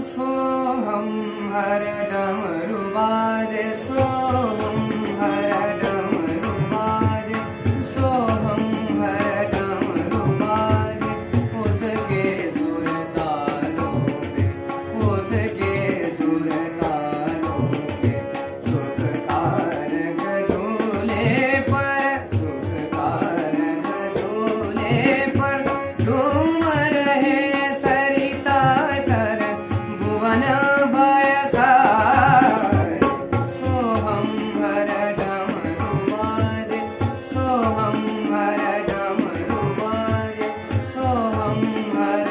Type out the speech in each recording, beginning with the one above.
सोहम हर डमरू बाजे, सोहम हर डमरू बाजे, सोहम हर डमरू बाजे। उसके सुर तालों पे, उसके सुर तालों पे सुख कारक झूले पर, सुख कारक झूले पर झूम रहे सरिता सर भुवन बयसार। सोहम हर डमरू बाजे, सोहम हर डमरू बाजे, सोहम हर।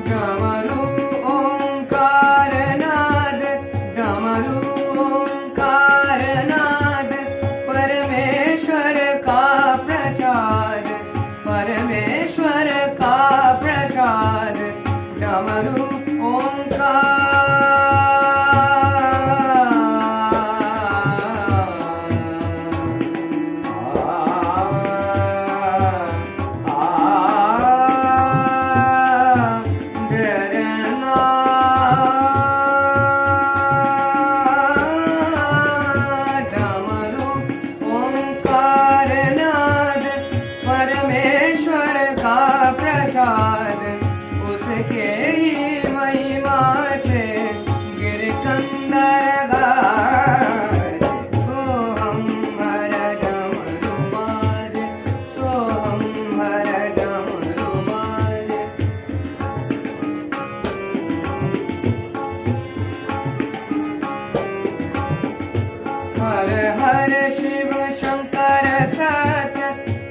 डमरू ओंकार नाद, डमरू ओंकार नाद, परमेश्वर का प्रसाद, परमेश्वर का प्रसाद। डमरू ओंकार नाद, परमेश्वर का प्रसाद। उसके ही महिमा से गिरकंदर गाए। सोहम हर डमरू बाजे, सोहम हर डमरू बाजे। हर हर शिव शंकर सत्य,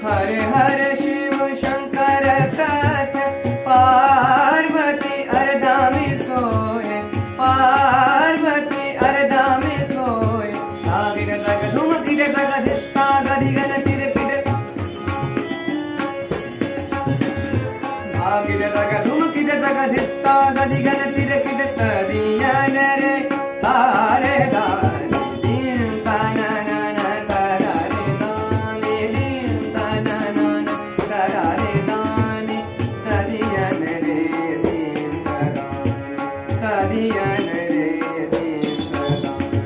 हर हर शिव शंकर सत्य। पार्वती अर्धा में सोए, पार्वती अर्धा में सोए। तागिर तग धूम किट तग धित्ता गदिगन तिर किट, तागिर तग धूम किट तग धित्ता गदिगन तिर किट। तदियन रे तारे दानी दीन तननन तरारे दानी, दीन तननन तरारे दानी। तदियन रे दीन तरारे, तदियन रे दीन तरारे।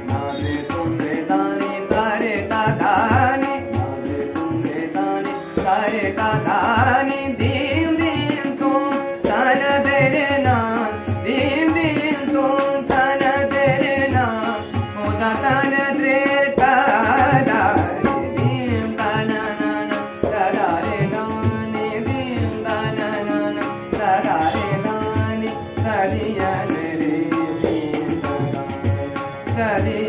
नादे तुमरे दानी तारे तादानी, नादे तुमरे दानी तारे तादानी। दीन दीन तुम तन तेरे नाम, दीन दीन तुम तन तेरे नाम। होदा तन त्रेता दानी, दीन तननन तरारे दानी, दीन तननन तरारे दानी। तदियन रे दीन तरारे, तदियन